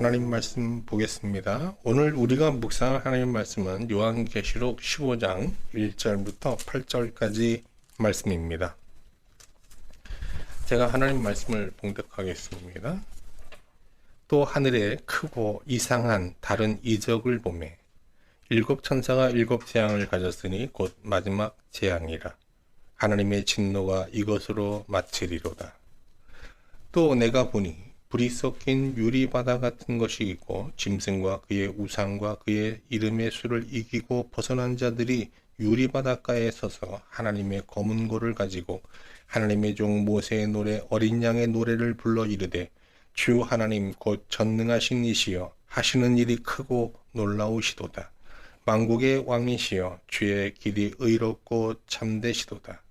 하나님 말씀 보겠습니다. 오늘 우리가 묵상할 하나님 말씀은 요한계시록 15장 1절부터 8절까지 말씀입니다. 제가 하나님 말씀을 봉독하겠습니다. 또 하늘에 크고 이상한 다른 이적을 보매 일곱 천사가 일곱 재앙을 가졌으니 곧 마지막 재앙이라. 하나님의 진노가 이것으로 마치리로다. 또 내가 보니 불이 섞인 유리바다 같은 것이 있고 짐승과 그의 우상과 그의 이름의 수를 이기고 벗어난 자들이 유리바닷가에 서서 하나님의 검은 고를 가지고 하나님의 종 모세의 노래 어린 양의 노래를 불러 이르되 주 하나님 곧 전능하신 이시여 하시는 일이 크고 놀라우시도다. 만국의 왕이시여 주의 길이 의롭고 참되시도다.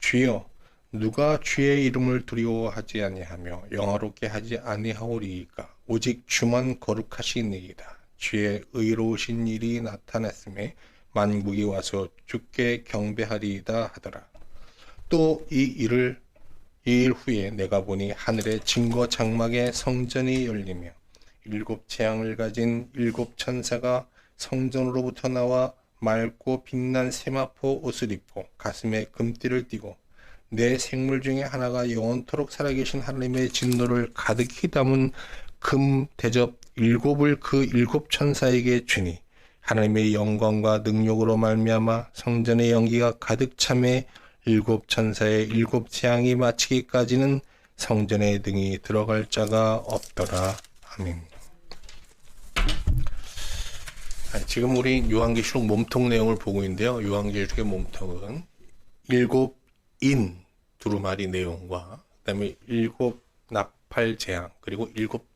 주여 누가 주의 이름을 두려워하지 아니하며 영화롭게 하지 아니하오리이까. 오직 주만 거룩하시니이다. 주의 의로우신 일이 나타났음에 만국이 와서 주께 경배하리이다 하더라. 또 이 일 후에 내가 보니 하늘의 증거 장막의 성전이 열리며 일곱 재앙을 가진 일곱 천사가 성전으로부터 나와 맑고 빛난 세마포 옷을 입고 가슴에 금띠를 띠고 내 생물 중에 하나가 영원토록 살아계신 하나님의 진노를 가득히 담은 금 대접 일곱을 그 일곱 천사에게 주니 하나님의 영광과 능력으로 말미암아 성전의 연기가 가득 차매 일곱 천사의 일곱 재앙이 마치기까지는 성전의 등이 들어갈 자가 없더라. 아멘. 지금 우리 요한계시록 몸통 내용을 보고 있는데요. 요한계시록의 몸통은 일곱 인 두루마리 내용과 그다음에 일곱 나팔 재앙 그리고 일곱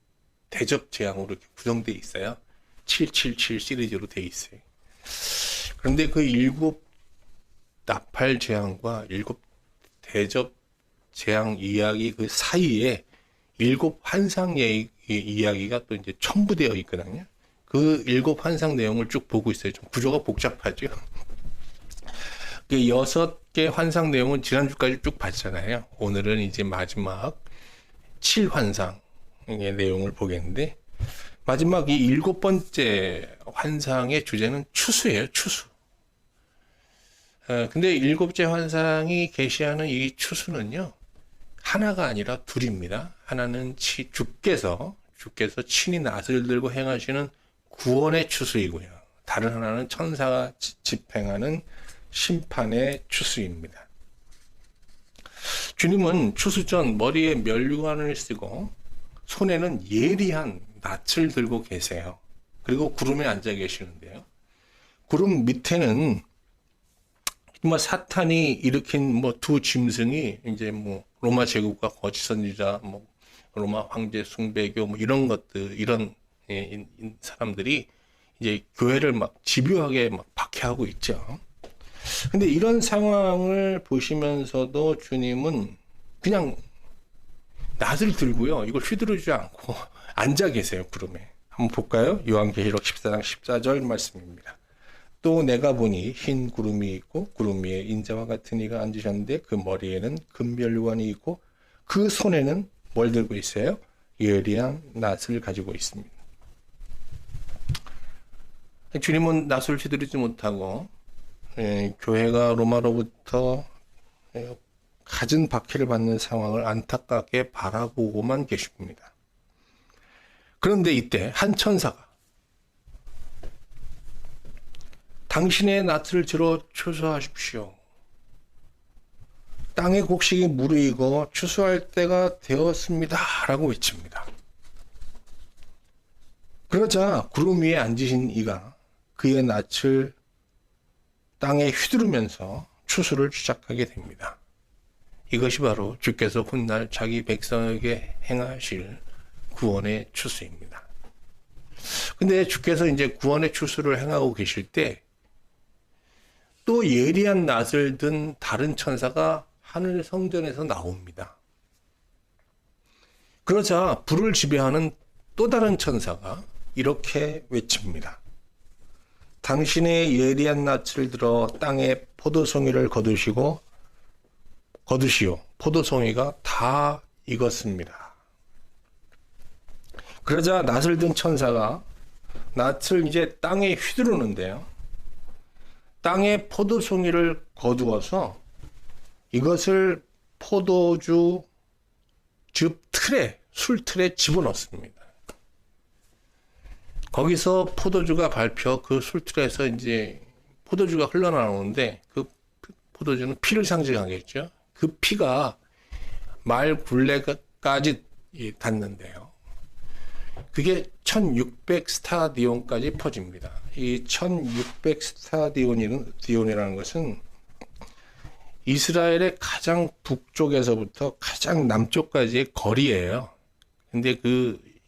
대접 재앙으로 이렇게 구성되어 있어요. 777 시리즈로 되어 있어요. 그런데 그 일곱 나팔 재앙과 일곱 대접 재앙 이야기 그 사이에 일곱 환상 이야기가 또 이제 첨부되어 있거든요. 그 일곱 환상 내용을 쭉 보고 있어요. 좀 구조가 복잡하죠. 그 6개 환상 내용은 지난주까지 쭉 봤잖아요. 오늘은 이제 마지막 7환상의 내용을 보겠는데, 마지막 이 7번째 환상의 주제는 추수예요, 추수. 근데 7째 환상이 계시하는 이 추수는요, 하나가 아니라 둘입니다. 하나는 주께서 친히 낫을 들고 행하시는 구원의 추수이고요. 다른 하나는 천사가 집행하는 심판의 추수입니다. 주님은 추수 전 머리에 면류관을 쓰고 손에는 예리한 낫을 들고 계세요. 그리고 구름에 앉아 계시는데요. 구름 밑에는 사탄이 일으킨 두 짐승이 이제 로마 제국과 거짓 선지자, 로마 황제 숭배교 이런 것들 이런 사람들이 이제 교회를 집요하게 박해하고 있죠. 근데 이런 상황을 보시면서도 주님은 그냥 낫을 들고요. 이걸 휘두르지 않고 앉아 계세요, 구름에. 한번 볼까요? 요한계시록 14장 14절 말씀입니다. 또 내가 보니 흰 구름이 있고 구름 위에 인자와 같은 이가 앉으셨는데 그 머리에는 금면류관이 있고 그 손에는 뭘 들고 있어요? 예리한 낫을 가지고 있습니다. 주님은 낫을 휘두르지 못하고 교회가 로마로부터 갖은 박해를 받는 상황을 안타깝게 바라보고만 계십니다. 그런데 이때 한 천사가 당신의 낫을 들어 추수하십시오. 땅의 곡식이 무르익어 추수할 때가 되었습니다. 라고 외칩니다. 그러자 구름 위에 앉으신 이가 그의 낫을 땅에 휘두르면서 추수를 시작하게 됩니다. 이것이 바로 주께서 훗날 자기 백성에게 행하실 구원의 추수입니다. 근데 주께서 이제 구원의 추수를 행하고 계실 때 또 예리한 낫을 든 다른 천사가 하늘 성전에서 나옵니다. 그러자 불을 지배하는 또 다른 천사가 이렇게 외칩니다. 당신의 예리한 낫을 들어 땅에 포도송이를 거두시오. 포도송이가 다 익었습니다. 그러자 낫을 든 천사가 낫을 이제 땅에 휘두르는데요. 땅에 포도송이를 거두어서 이것을 포도주 즙 틀에, 술 틀에 집어넣습니다. 거기서 포도주가 밟혀 그 술 틀에서 이제 포도주가 흘러나오는데 그 포도주는 피를 상징하겠죠. 그 피가 말 굴레까지 닿는데요. 그게 1600 스타디온까지 퍼집니다. 이 1600 스타디온이라는 것은 이스라엘의 가장 북쪽에서부터 가장 남쪽까지의 거리예요. 근데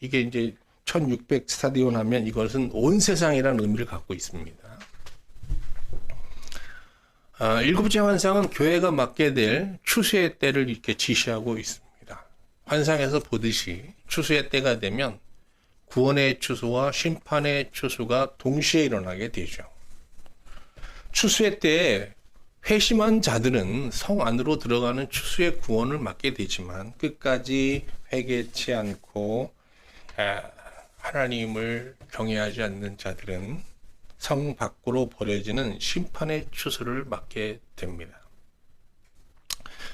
이게 이제 1600 스타디온 하면 이것은 온 세상이라는 의미를 갖고 있습니다. 일곱째 환상은 교회가 맞게 될 추수의 때를 이렇게 지시하고 있습니다. 환상에서 보듯이 추수의 때가 되면 구원의 추수와 심판의 추수가 동시에 일어나게 되죠. 추수의 때에 회심한 자들은 성 안으로 들어가는 추수의 구원을 맞게 되지만 끝까지 회개치 않고 하나님을 경외하지 않는 자들은 성 밖으로 버려지는 심판의 추수를 맞게 됩니다.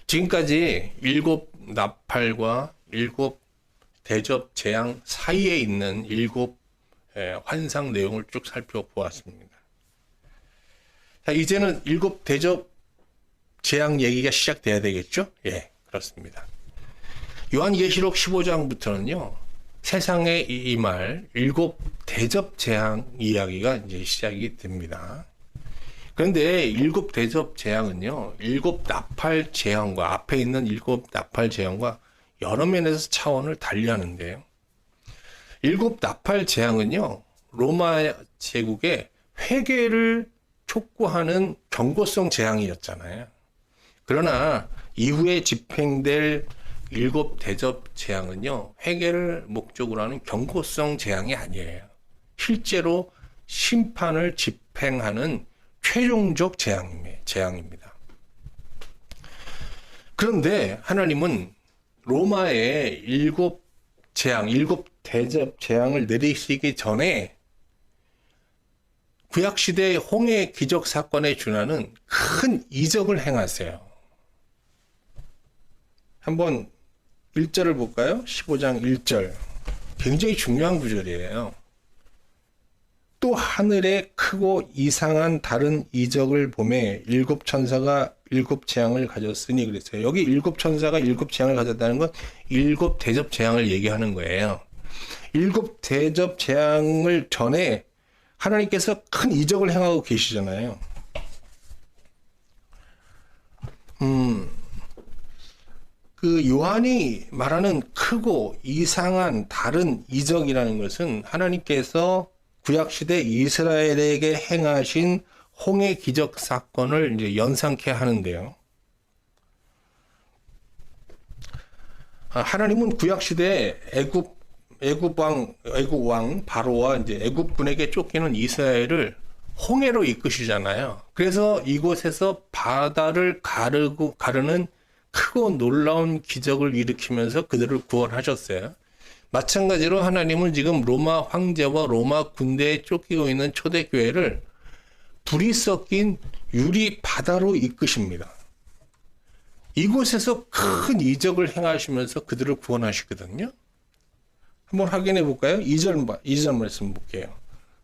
지금까지 7 나팔과 7 대접 재앙 사이에 있는 7 환상 내용을 쭉 살펴보았습니다. 자, 이제는 7 대접 재앙 얘기가 시작돼야 되겠죠? 예, 그렇습니다. 요한계시록 15장부터는요, 세상에 임할 7 대접 재앙 이야기가 이제 시작이 됩니다. 그런데 7 대접 재앙은요, 7 나팔 재앙과 앞에 있는 7 나팔 재앙과 여러 면에서 차원을 달리하는데요. 7 나팔 재앙은요, 로마 제국의 회개를 촉구하는 경고성 재앙이었잖아요. 그러나 이후에 집행될 7 대접 재앙은요, 회개를 목적으로 하는 경고성 재앙이 아니에요. 실제로 심판을 집행하는 최종적 재앙입니다. 그런데 하나님은 로마의 7 재앙, 7 대접 재앙을 내리시기 전에 구약시대의 홍해 기적 사건에 준하는 큰 이적을 행하세요. 한번 1절을 볼까요? 15장 1절. 굉장히 중요한 구절이에요. 또 하늘에 크고 이상한 다른 이적을 보매 7 천사가 7 재앙을 가졌으니 그랬어요. 여기 7 천사가 7 재앙을 가졌다는 건 7 대접 재앙을 얘기하는 거예요. 7 대접 재앙을 전에 하나님께서 큰 이적을 행하고 계시잖아요. 그 요한이 말하는 크고 이상한 다른 이적이라는 것은 하나님께서 구약시대 이스라엘에게 행하신 홍해 기적 사건을 이제 연상케 하는데요. 하나님은 구약시대에 애굽 왕 바로와 이제 애굽군에게 쫓기는 이스라엘을 홍해로 이끄시잖아요. 그래서 이곳에서 바다를 가르는 크고 놀라운 기적을 일으키면서 그들을 구원하셨어요. 마찬가지로 하나님은 지금 로마 황제와 로마 군대에 쫓기고 있는 초대교회를 불이 섞인 유리 바다로 이끄십니다. 이곳에서 큰 이적을 행하시면서 그들을 구원하시거든요. 한번 확인해 볼까요? 2절 말씀 볼게요.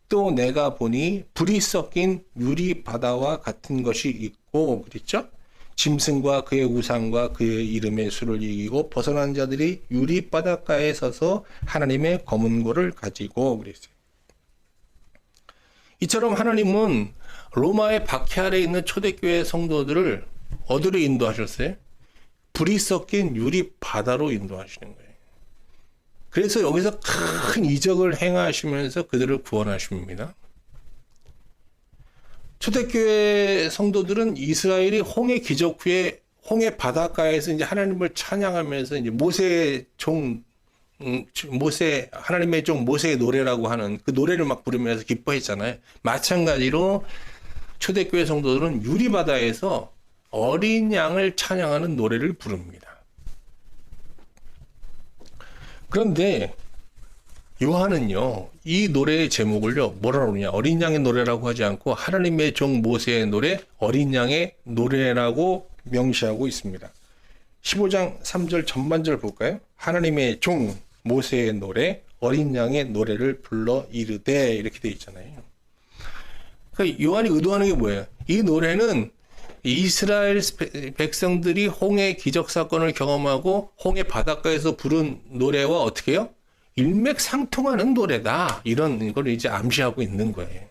또 내가 보니 불이 섞인 유리 바다와 같은 것이 있고 그랬죠? 짐승과 그의 우상과 그의 이름의 수를 이기고 벗어난 자들이 유리 바닷가에 서서 하나님의 검은 고를 가지고 그랬어요. 이처럼 하나님은 로마의 박해 아래 있는 초대교회 성도들을 어디로 인도하셨어요? 불이 섞인 유리 바다로 인도하시는 거예요. 그래서 여기서 큰 이적을 행하시면서 그들을 구원하십니다. 초대교회 성도들은 이스라엘이 홍해 기적 후에 홍해 바닷가에서 이제 하나님을 찬양하면서 이제 하나님의 종 모세의 노래라고 하는 그 노래를 막 부르면서 기뻐했잖아요. 마찬가지로 초대교회 성도들은 유리바다에서 어린 양을 찬양하는 노래를 부릅니다. 그런데 요한은요, 이 노래의 제목을요, 뭐라 그러냐, 어린 양의 노래라고 하지 않고 하나님의 종 모세의 노래, 어린 양의 노래라고 명시하고 있습니다. 15장 3절 전반절 볼까요? 하나님의 종 모세의 노래, 어린 양의 노래를 불러 이르되, 이렇게 되어 있잖아요. 그러니까 요한이 의도하는 게 뭐예요? 이 노래는 이스라엘 백성들이 홍해 기적 사건을 경험하고 홍해 바닷가에서 부른 노래와 어떻게 해요? 일맥상통하는 노래다. 이런 걸 이제 암시하고 있는 거예요.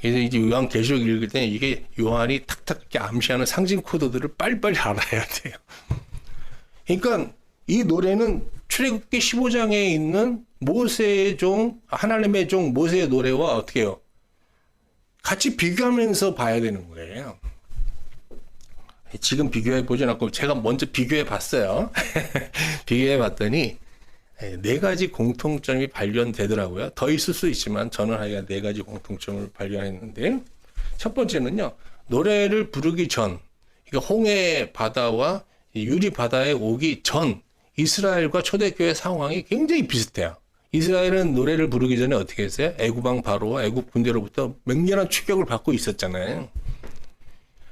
그래서 이제 요한계시록 읽을 때는 이게 요한이 탁탁 이렇게 암시하는 상징 코드들을 빨리빨리 알아야 돼요. 그러니까 이 노래는 출애굽기 15장에 있는 모세의 종, 하나님의 종 모세의 노래와 어떻게 해요? 같이 비교하면서 봐야 되는 거예요. 지금 비교해 보진 않고 제가 먼저 비교해 봤어요. 비교해 봤더니 네 가지 공통점이 발견되더라고요. 더 있을 수 있지만 저는 하여간 네 가지 공통점을 발견했는데, 첫 번째는요, 노래를 부르기 전, 그러니까 홍해 바다와 유리 바다에 오기 전 이스라엘과 초대교회 상황이 굉장히 비슷해요. 이스라엘은 노래를 부르기 전에 어떻게 했어요? 애굽 왕 바로와 애굽 군대로부터 맹렬한 추격을 받고 있었잖아요.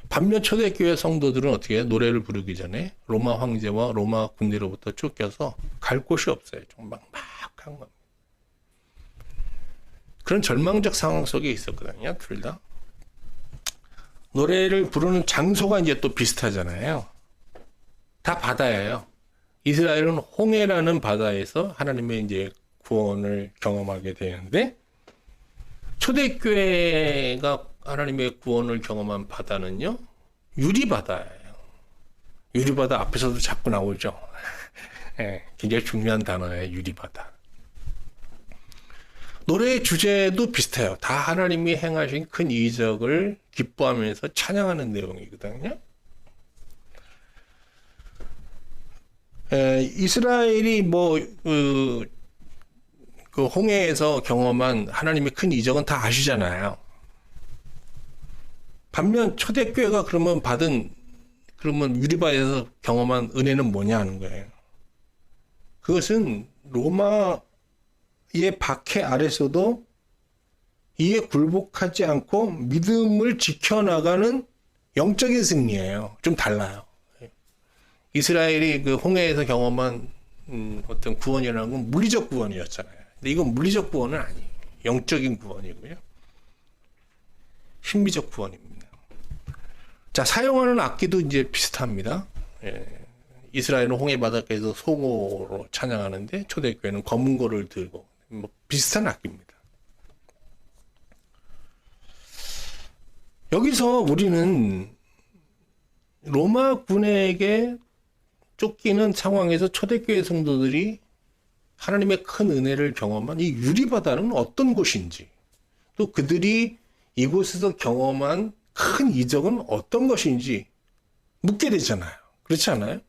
반면 초대교회 성도들은 어떻게 해요? 노래를 부르기 전에 로마 황제와 로마 군대로부터 쫓겨서 갈 곳이 없어요. 좀 막막한 겁니다. 그런 절망적 상황 속에 있었거든요. 둘 다. 노래를 부르는 장소가 이제 또 비슷하잖아요. 다 바다예요. 이스라엘은 홍해라는 바다에서 하나님의 이제 구원을 경험하게 되는데, 초대교회가 하나님의 구원을 경험한 바다는요, 유리바다예요. 유리바다 앞에서도 자꾸 나오죠. 네, 굉장히 중요한 단어예요, 유리바다. 노래의 주제도 비슷해요. 다 하나님이 행하신 큰 이적을 기뻐하면서 찬양하는 내용이거든요. 이스라엘이 그 홍해에서 경험한 하나님의 큰 이적은 다 아시잖아요. 반면 초대교회가 그러면 유리바에서 경험한 은혜는 뭐냐 하는 거예요. 그것은 로마의 박해 아래서도 이에 굴복하지 않고 믿음을 지켜나가는 영적인 승리예요. 좀 달라요. 이스라엘이 그 홍해에서 경험한 어떤 구원이라는 건 물리적 구원이었잖아요. 근데 이건 물리적 구원은 아니에요. 영적인 구원이고요. 심리적 구원입니다. 자, 사용하는 악기도 이제 비슷합니다. 이스라엘은 홍해 바닷가에서 소고로 찬양하는데 초대교회는 검은고를 들고 비슷한 악기입니다. 여기서 우리는 로마 군에게 쫓기는 상황에서 초대교회 성도들이 하나님의 큰 은혜를 경험한 이 유리바다는 어떤 곳인지, 또 그들이 이곳에서 경험한 큰 이적은 어떤 것인지 묻게 되잖아요. 그렇지 않아요?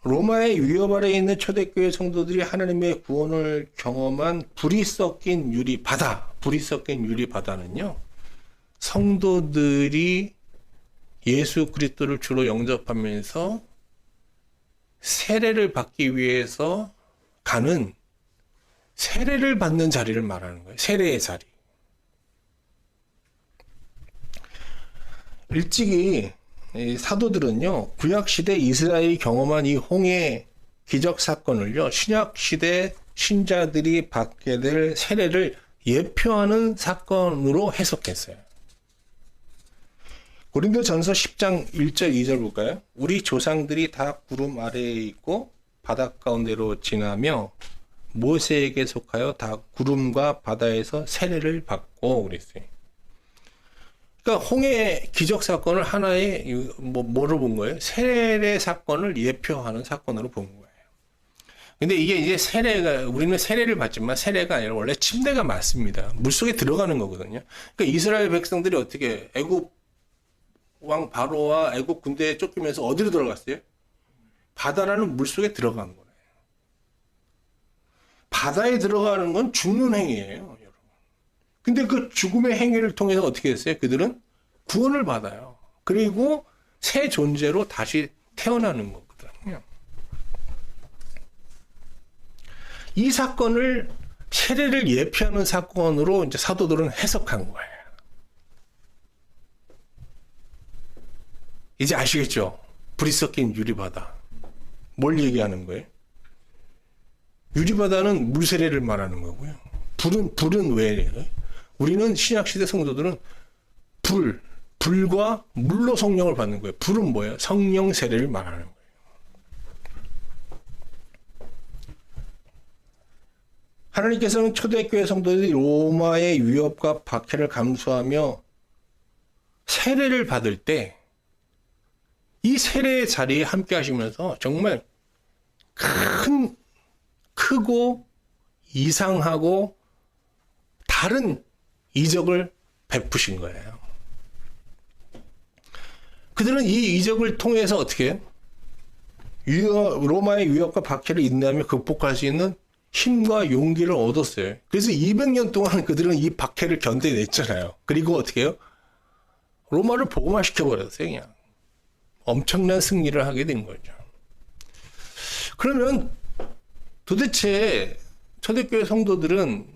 로마의 위협 아래에 있는 초대교회 성도들이 하나님의 구원을 경험한 불이 섞인 유리바다는요, 성도들이 예수 그리스도를 주로 영접하면서 세례를 받기 위해서 가는 세례를 받는 자리를 말하는 거예요. 세례의 자리. 일찍이 사도들은요, 구약시대 이스라엘이 경험한 이 홍해 기적 사건을요, 신약시대 신자들이 받게 될 세례를 예표하는 사건으로 해석했어요. 고린도전서 10장 1절 2절 볼까요? 우리 조상들이 다 구름 아래에 있고 바닷 가운데로 지나며 모세에게 속하여 다 구름과 바다에서 세례를 받고 그랬어요. 그러니까 홍해 기적 사건을 하나의 뭐로 본 거예요? 세례 사건을 예표하는 사건으로 본 거예요. 근데 이게 이제 우리는 세례를 받지만 세례가 아니라 원래 침례가 맞습니다. 물속에 들어가는 거거든요. 그러니까 이스라엘 백성들이 어떻게 애굽 왕 바로와 애굽 군대에 쫓기면서 어디로 들어갔어요? 바다라는 물속에 들어간 거예요. 바다에 들어가는 건 죽는 행위예요, 여러분. 근데 그 죽음의 행위를 통해서 어떻게 됐어요? 그들은 구원을 받아요. 그리고 새 존재로 다시 태어나는 거거든요. 이 사건을 세례를 예표하는 사건으로 이제 사도들은 해석한 거예요. 이제 아시겠죠? 불이 섞인 유리바다. 뭘 얘기하는 거예요? 유리바다는 물세례를 말하는 거고요. 불은 왜? 우리는 신약시대 성도들은 불과 물로 성령을 받는 거예요. 불은 뭐예요? 성령 세례를 말하는 거예요. 하나님께서는 초대교회 성도들이 로마의 위협과 박해를 감수하며 세례를 받을 때 이 세례의 자리에 함께 하시면서 정말 크고 이상하고 다른 이적을 베푸신 거예요. 그들은 이 이적을 통해서 어떻게 로마의 위협과 박해를 인내하며 극복할 수 있는 힘과 용기를 얻었어요. 그래서 200년 동안 그들은 이 박해를 견뎌냈잖아요. 그리고 어떻게 해요? 로마를 복음화시켜버렸어요. 그냥 엄청난 승리를 하게 된 거죠. 그러면 도대체 초대교회 성도들은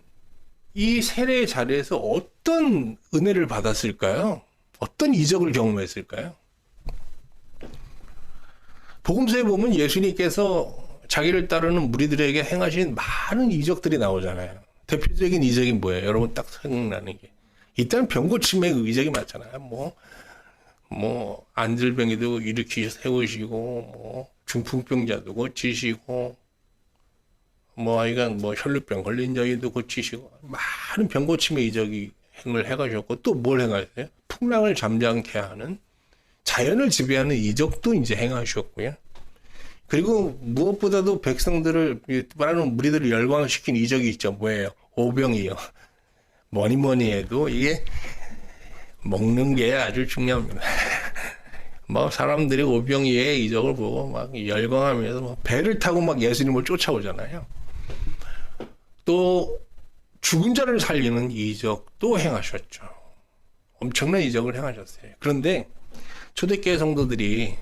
이 세례의 자리에서 어떤 은혜를 받았을까요? 어떤 이적을 경험했을까요? 복음서에 보면 예수님께서 자기를 따르는 무리들에게 행하신 많은 이적들이 나오잖아요. 대표적인 이적이 뭐예요? 여러분 딱 생각나는 게. 일단 병고침의 그 이적이 많잖아요. 뭐 안질병이도 일으키 세우시고, 중풍병자도 고치시고, 하여간 혈루병 걸린 자기도 고치시고, 많은 병고침의 이적이 행을 해가셨고, 또 뭘 행하셨어요? 풍랑을 잠잠케 하는, 자연을 지배하는 이적도 이제 행하셨고요. 그리고 무엇보다도 백성들을, 말하는 무리들을 열광시킨 이적이 있죠. 뭐예요? 오병이요. 뭐니 해도 이게 먹는 게 아주 중요합니다. 사람들이 오병이의 이적을 보고 막 열광하면서 배를 타고 막 예수님을 쫓아오잖아요. 또 죽은 자를 살리는 이적도 행하셨죠. 엄청난 이적을 행하셨어요. 그런데 초대교회 성도들이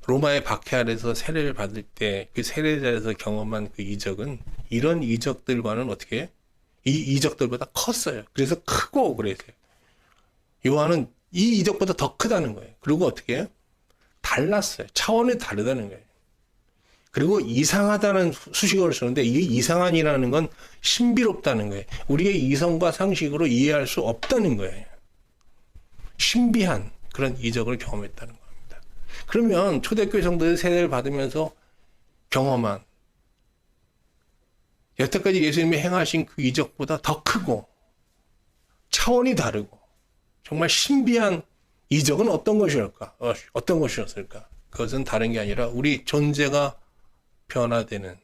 로마의 박해 아래서 세례를 받을 때 그 세례자에서 경험한 그 이적은 이런 이적들과는 어떻게 해요? 이 이적들보다 컸어요. 그래서 크고 그랬어요. 요한은 이 이적보다 더 크다는 거예요. 그리고 어떻게 해요? 달랐어요. 차원이 다르다는 거예요. 그리고 이상하다는 수식어를 쓰는데 이게 이상한이라는 건 신비롭다는 거예요. 우리의 이성과 상식으로 이해할 수 없다는 거예요. 신비한 그런 이적을 경험했다는 겁니다. 그러면 초대교회 성도들 세례를 받으면서 경험한 여태까지 예수님이 행하신 그 이적보다 더 크고 차원이 다르고 정말 신비한 이적은 어떤 것이었을까? 그것은 다른 게 아니라 우리 존재가 변화되는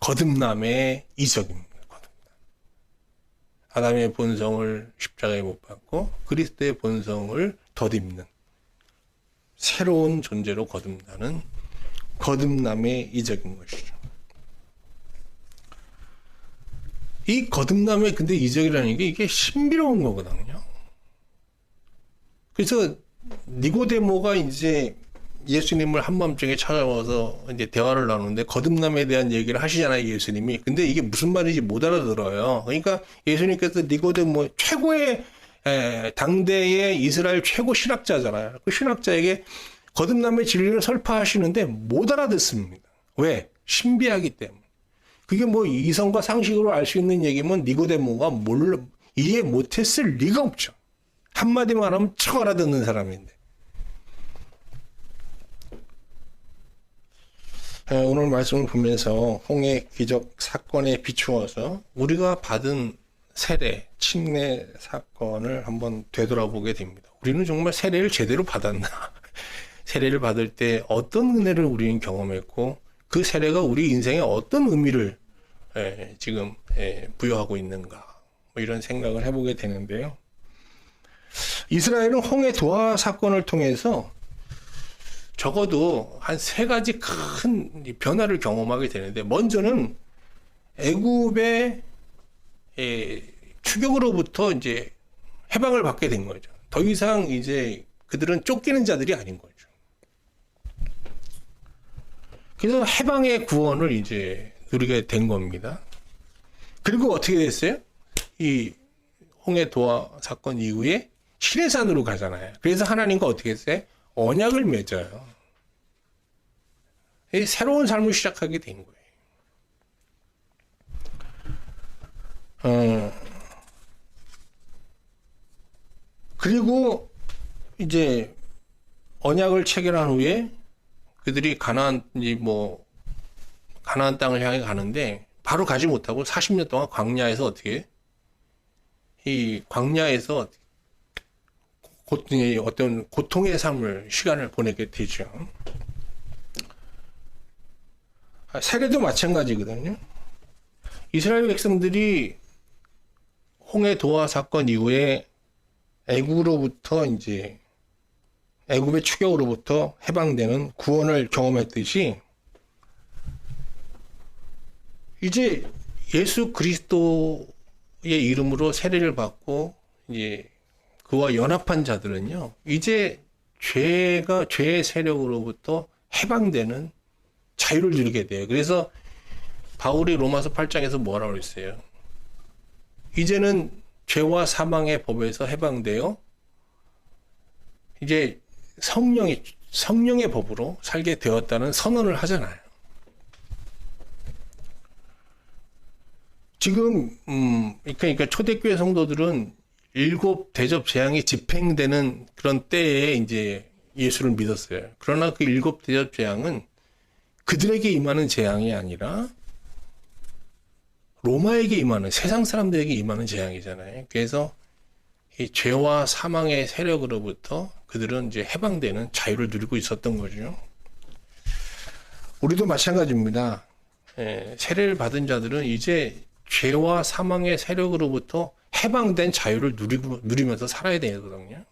거듭남의 이적입니다. 아담의 본성을 십자가에 못 박고 그리스도의 본성을 덧입는 새로운 존재로 거듭나는 거듭남의 이적인 것이죠. 이 거듭남의 근데 이적이라는 게 이게 신비로운 거거든요. 그래서 니고데모가 이제 예수님을 한밤중에 찾아와서 이제 대화를 나누는데 거듭남에 대한 얘기를 하시잖아요, 예수님이. 근데 이게 무슨 말인지 못 알아들어요. 그러니까 예수님께서 니고데모 최고의 당대의 이스라엘 최고 신학자잖아요. 그 신학자에게 거듭남의 진리를 설파하시는데 못 알아듣습니다. 왜? 신비하기 때문에. 그게 이성과 상식으로 알 수 있는 얘기면 니고데모가 이해 못했을 리가 없죠. 한마디 말하면 척 알아듣는 사람인데. 오늘 말씀을 보면서 홍해 기적 사건에 비추어서 우리가 받은 세례, 침례 사건을 한번 되돌아보게 됩니다. 우리는 정말 세례를 제대로 받았나? 세례를 받을 때 어떤 은혜를 우리는 경험했고 그 세례가 우리 인생에 어떤 의미를 지금 부여하고 있는가? 이런 생각을 해보게 되는데요. 이스라엘은 홍해 도하 사건을 통해서 적어도 한 3가지 큰 변화를 경험하게 되는데, 먼저는 애굽의 추격으로부터 이제 해방을 받게 된 거죠. 더 이상 이제 그들은 쫓기는 자들이 아닌 거죠. 그래서 해방의 구원을 이제 누리게 된 겁니다. 그리고 어떻게 됐어요? 이 홍해 도화 사건 이후에 시내산으로 가잖아요. 그래서 하나님과 어떻게 했어요? 언약을 맺어요. 새로운 삶을 시작하게 된 거예요. 그리고 이제 언약을 체결한 후에 그들이 가나안 땅을 향해 가는데 바로 가지 못하고 40년 동안 광야에서 어떻게 이 광야에서 어떤 고통의 시간을 보내게 되죠. 세례도 마찬가지거든요. 이스라엘 백성들이 홍해 도화 사건 이후에 애굽의 추격으로부터 해방되는 구원을 경험했듯이 이제 예수 그리스도의 이름으로 세례를 받고 이제 그와 연합한 자들은요, 이제 죄의 세력으로부터 해방되는 자유를 누리게 돼요. 그래서 바울이 로마서 8장에서 뭐라고 했어요? 이제는 죄와 사망의 법에서 해방되어 이제 성령의 법으로 살게 되었다는 선언을 하잖아요. 지금 그러니까 초대교회 성도들은 7 대접 재앙이 집행되는 그런 때에 이제 예수를 믿었어요. 그러나 그 7 대접 재앙은 그들에게 임하는 재앙이 아니라 로마에게 임하는, 세상 사람들에게 임하는 재앙이잖아요. 그래서 이 죄와 사망의 세력으로부터 그들은 이제 해방되는 자유를 누리고 있었던 거죠. 우리도 마찬가지입니다. 세례를 받은 자들은 이제 죄와 사망의 세력으로부터 해방된 자유를 누리면서 살아야 되거든요.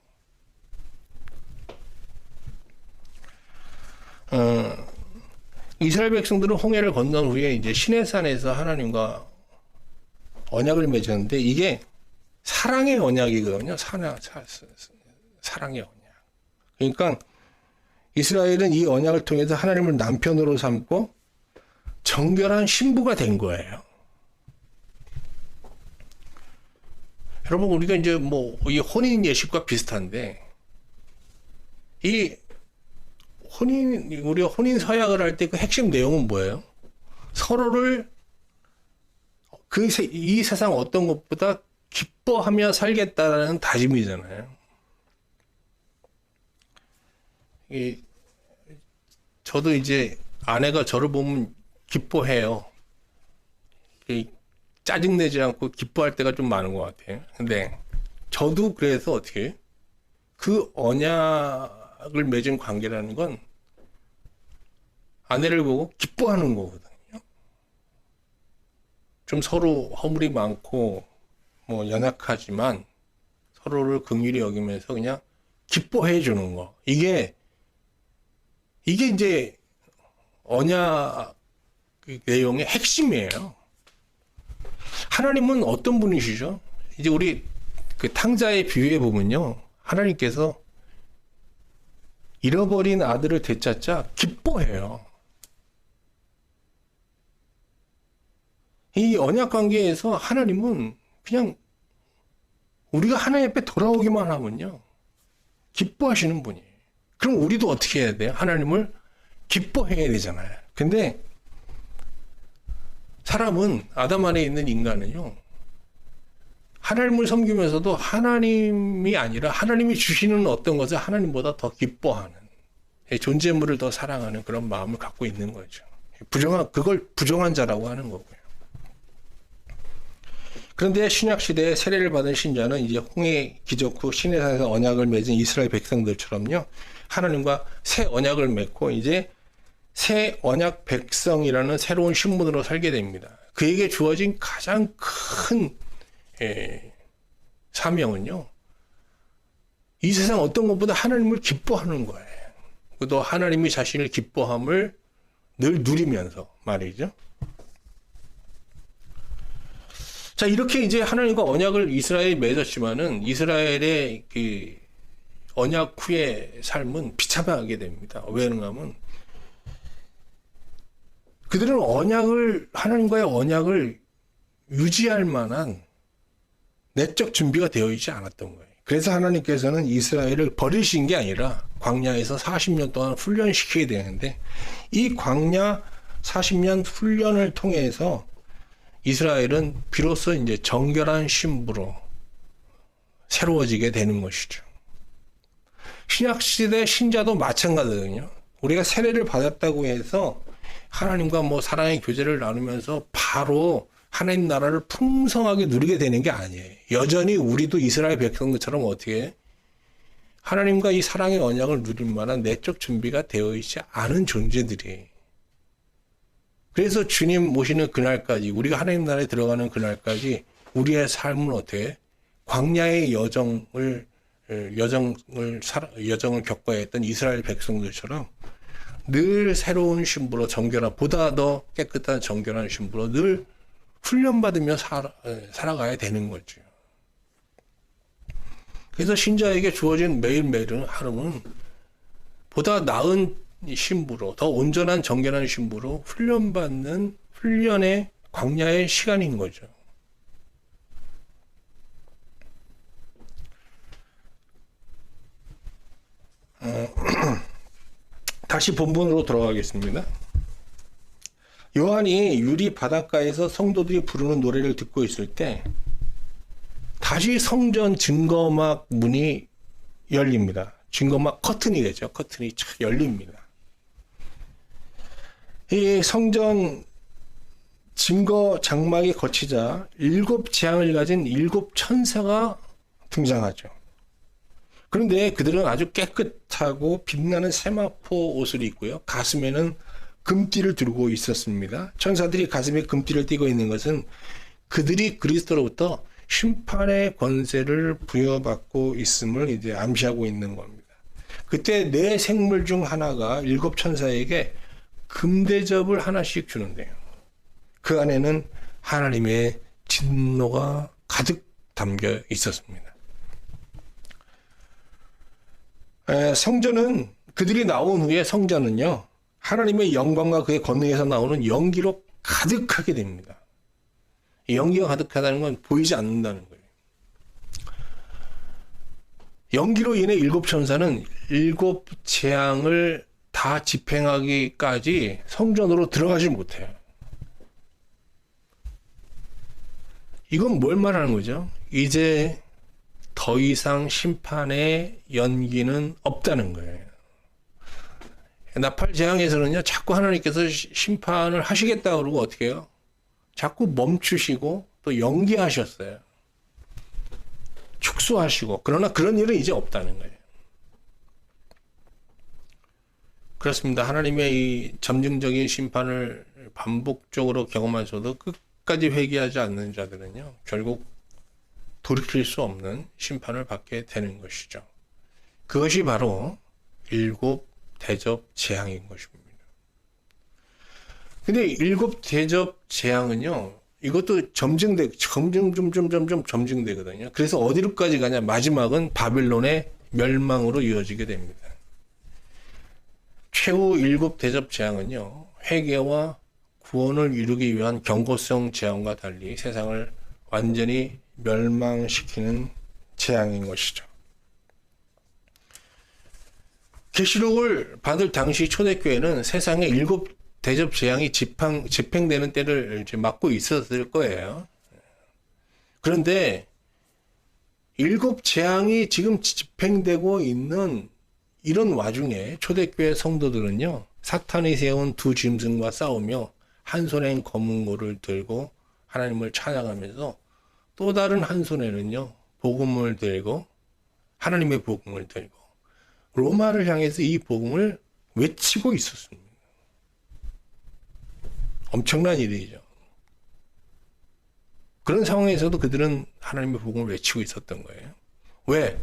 이스라엘 백성들은 홍해를 건넌 후에 이제 시내산에서 하나님과 언약을 맺었는데 이게 사랑의 언약이거든요. 사랑의 언약. 그러니까 이스라엘은 이 언약을 통해서 하나님을 남편으로 삼고 정결한 신부가 된 거예요. 여러분, 우리가 이제 이 혼인 예식과 비슷한데, 우리가 혼인 서약을 할 때 그 핵심 내용은 뭐예요? 서로를 이 세상 어떤 것보다 기뻐하며 살겠다라는 다짐이잖아요. 저도 이제 아내가 저를 보면 기뻐해요. 짜증내지 않고 기뻐할 때가 좀 많은 것 같아요. 근데 저도 그래서 어떻게 그 언약을 맺은 관계라는 건 아내를 보고 기뻐하는 거거든요. 좀 서로 허물이 많고 연약하지만 서로를 긍휼히 여기면서 그냥 기뻐해 주는 거. 이게 이제 언약 내용의 핵심이에요. 하나님은 어떤 분이시죠? 이제 우리 그 탕자의 비유에 보면요, 하나님께서 잃어버린 아들을 되찾자 기뻐해요. 이 언약 관계에서 하나님은 그냥 우리가 하나님 앞에 돌아오기만 하면요, 기뻐하시는 분이에요. 그럼 우리도 어떻게 해야 돼요? 하나님을 기뻐해야 되잖아요. 근데 사람은, 아담 안에 있는 인간은요, 하나님을 섬기면서도 하나님이 아니라 하나님이 주시는 어떤 것을 하나님보다 더 기뻐하는, 존재물을 더 사랑하는 그런 마음을 갖고 있는 거죠. 그걸 부정한 자라고 하는 거고요. 그런데 신약시대에 세례를 받은 신자는 이제 홍해 기적 후 시내산에서 언약을 맺은 이스라엘 백성들처럼요, 하나님과 새 언약을 맺고 이제 새 언약 백성이라는 새로운 신분으로 살게 됩니다. 그에게 주어진 가장 큰 사명은요, 이 세상 어떤 것보다 하나님을 기뻐하는 거예요. 또 하나님이 자신을 기뻐함을 늘 누리면서 말이죠. 자, 이렇게 이제 하나님과 언약을 이스라엘이 맺었지만은 이스라엘의 그 언약 후의 삶은 비참하게 됩니다. 왜 그런가 하면 그들은 하나님과의 언약을 유지할 만한 내적 준비가 되어 있지 않았던 거예요. 그래서 하나님께서는 이스라엘을 버리신 게 아니라 광야에서 40년 동안 훈련시켜야 되는데, 이 광야 40년 훈련을 통해서 이스라엘은 비로소 이제 정결한 신부로 새로워지게 되는 것이죠. 신약시대 신자도 마찬가지거든요. 우리가 세례를 받았다고 해서 하나님과 사랑의 교제를 나누면서 바로 하나님 나라를 풍성하게 누리게 되는 게 아니에요. 여전히 우리도 이스라엘 백성들처럼 어떻게 하나님과 이 사랑의 언약을 누릴 만한 내적 준비가 되어 있지 않은 존재들이에요. 그래서 주님 모시는 그날까지, 우리가 하나님 나라에 들어가는 그날까지 우리의 삶은 어떻게 광야의 여정을 겪어야 했던 이스라엘 백성들처럼 늘 새로운 신부로 보다 더 깨끗한 정결한 신부로 늘 훈련받으며 살아가야 되는 거죠. 그래서 신자에게 주어진 매일매일 하루는 보다 나은 신부로, 더 온전한 정결한 신부로 훈련받는 훈련의 광야의 시간인 거죠. 다시 본문으로 돌아가겠습니다. 요한이 유리 바닷가에서 성도들이 부르는 노래를 듣고 있을 때 다시 성전 증거막 문이 열립니다. 증거막 커튼이 되죠. 커튼이 착 열립니다. 이 성전 증거 장막이 거치자 7 재앙을 가진 7 천사가 등장하죠. 그런데 그들은 아주 깨끗하고 빛나는 세마포 옷을 입고요. 가슴에는 금띠를 들고 있었습니다. 천사들이 가슴에 금띠를 띠고 있는 것은 그들이 그리스도로부터 심판의 권세를 부여받고 있음을 이제 암시하고 있는 겁니다. 그때 4 생물 중 하나가 7 천사에게 금대접을 하나씩 주는데요. 그 안에는 하나님의 진노가 가득 담겨 있었습니다. 성전은 그들이 나온 후에 성전은요, 하나님의 영광과 그의 권능에서 나오는 연기로 가득하게 됩니다. 이 연기가 가득하다는 건 보이지 않는다는 거예요. 연기로 인해 7 천사는 7 재앙을 다 집행하기까지 성전으로 들어가지 못해요. 이건 뭘 말하는 거죠? 이제 더 이상 심판의 연기는 없다는 거예요. 나팔 재앙에서는요, 자꾸 하나님께서 심판을 하시겠다 그러고 어떻게 해요? 자꾸 멈추시고 또 연기하셨어요. 축소하시고. 그러나 그런 일은 이제 없다는 거예요. 그렇습니다. 하나님의 이 점증적인 심판을 반복적으로 경험하셔도 끝까지 회개하지 않는 자들은요, 결국 돌이킬 수 없는 심판을 받게 되는 것이죠. 그것이 바로 7 대접 재앙인 것입니다. 근데 7 대접 재앙은요, 이것도 점점 점증되거든요. 그래서 어디로까지 가냐? 마지막은 바빌론의 멸망으로 이어지게 됩니다. 최후 7 대접 재앙은요, 회개와 구원을 이루기 위한 경고성 재앙과 달리 세상을 완전히 멸망시키는 재앙인 것이죠. 계시록을 받을 당시 초대교회는 세상에 7 대접 재앙이 집행되는 때를 이제 맞고 있었을 거예요. 그런데 7 재앙이 지금 집행되고 있는 이런 와중에 초대교회 성도들은요, 사탄이 세운 2 짐승과 싸우며 한 손엔 검은고를 들고 하나님을 찬양하면서 또 다른 한 손에는요, 복음을 들고, 하나님의 복음을 들고 로마를 향해서 이 복음을 외치고 있었습니다. 엄청난 일이죠. 그런 상황에서도 그들은 하나님의 복음을 외치고 있었던 거예요. 왜?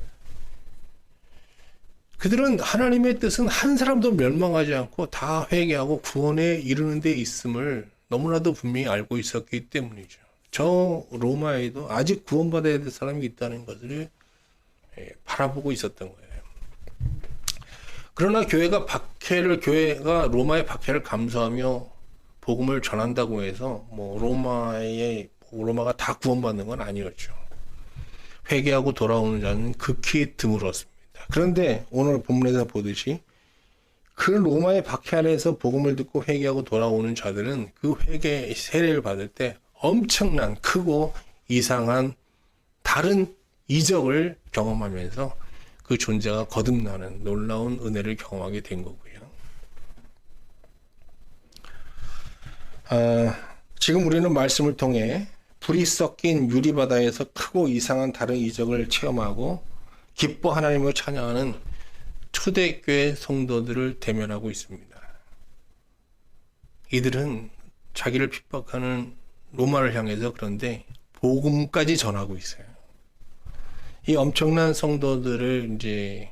그들은 하나님의 뜻은 한 사람도 멸망하지 않고 다 회개하고 구원에 이르는 데 있음을 너무나도 분명히 알고 있었기 때문이죠. 저 로마에도 아직 구원받아야 될 사람이 있다는 것을 바라보고 있었던 거예요. 그러나 교회가 로마의 박해를 감수하며 복음을 전한다고 해서 뭐 로마가 다 구원받는 건 아니었죠. 회개하고 돌아오는 자는 극히 드물었습니다. 그런데 오늘 본문에서 보듯이 그 로마의 박해 아래에서 복음을 듣고 회개하고 돌아오는 자들은 그 회개 세례를 받을 때 엄청난 크고 이상한 다른 이적을 경험하면서 그 존재가 거듭나는 놀라운 은혜를 경험하게 된 거고요. 지금 우리는 말씀을 통해 불이 섞인 유리바다에서 크고 이상한 다른 이적을 체험하고 기뻐 하나님을 찬양하는 초대교회 성도들을 대면하고 있습니다. 이들은 자기를 핍박하는 로마를 향해서 그런데 복음까지 전하고 있어요. 이 엄청난 성도들을 이제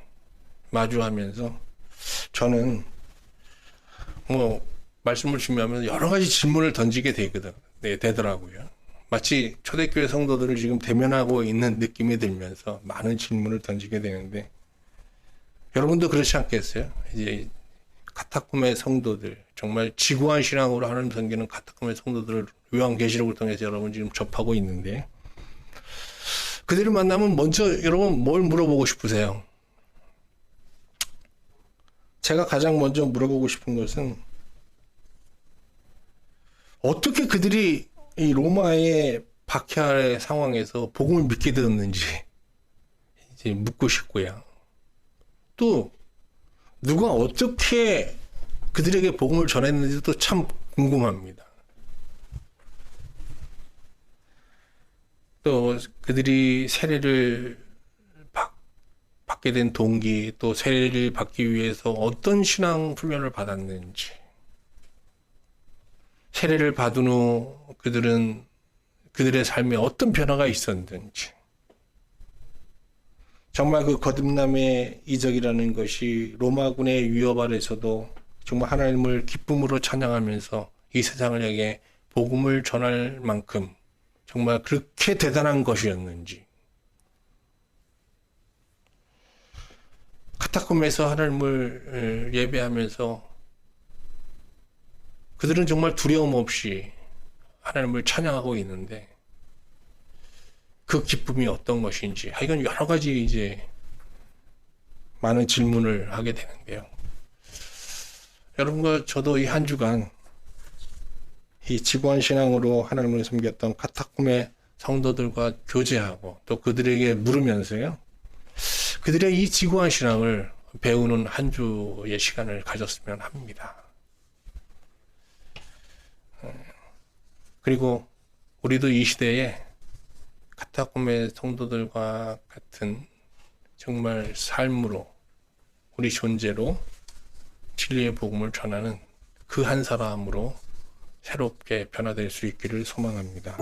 마주하면서 저는 뭐 말씀을 준비하면서 여러 가지 질문을 던지게 되더라고요. 마치 초대교회 성도들을 지금 대면하고 있는 느낌이 들면서 많은 질문을 던지게 되는데 여러분도 그렇지 않겠어요? 이제 카타콤의 성도들, 정말 지구한 신앙으로 하나님 섬기는 카타콤의 성도들을 요한계시록을 통해서 여러분 지금 접하고 있는데 그들을 만나면 먼저 여러분 뭘 물어보고 싶으세요? 제가 가장 먼저 물어보고 싶은 것은 어떻게 그들이 이 로마의 박해의 상황에서 복음을 믿게 되었는지 이제 묻고 싶고요. 또 누가 어떻게 그들에게 복음을 전했는지도 참 궁금합니다. 또 그들이 세례를 받게 된 동기, 또 세례를 받기 위해서 어떤 신앙 훈련을 받았는지, 세례를 받은 후 그들은 그들의 삶에 어떤 변화가 있었는지, 정말 그 거듭남의 이적이라는 것이 로마군의 위협 아래서도 정말 하나님을 기쁨으로 찬양하면서 이 세상을 향해 복음을 전할 만큼 정말 그렇게 대단한 것이었는지, 카타콤에서 하나님을 예배하면서 그들은 정말 두려움 없이 하나님을 찬양하고 있는데 그 기쁨이 어떤 것인지 하여간 여러 가지 이제 많은 질문을 하게 되는데요. 여러분과 저도 이 한 주간 이 지구한 신앙으로 하나님을 섬겼던 카타콤의 성도들과 교제하고 또 그들에게 물으면서요. 그들의 이 지구한 신앙을 배우는 한 주의 시간을 가졌으면 합니다. 그리고 우리도 이 시대에 카타콤의 성도들과 같은 정말 삶으로 우리 존재로 진리의 복음을 전하는 그 한 사람으로 새롭게 변화될 수 있기를 소망합니다.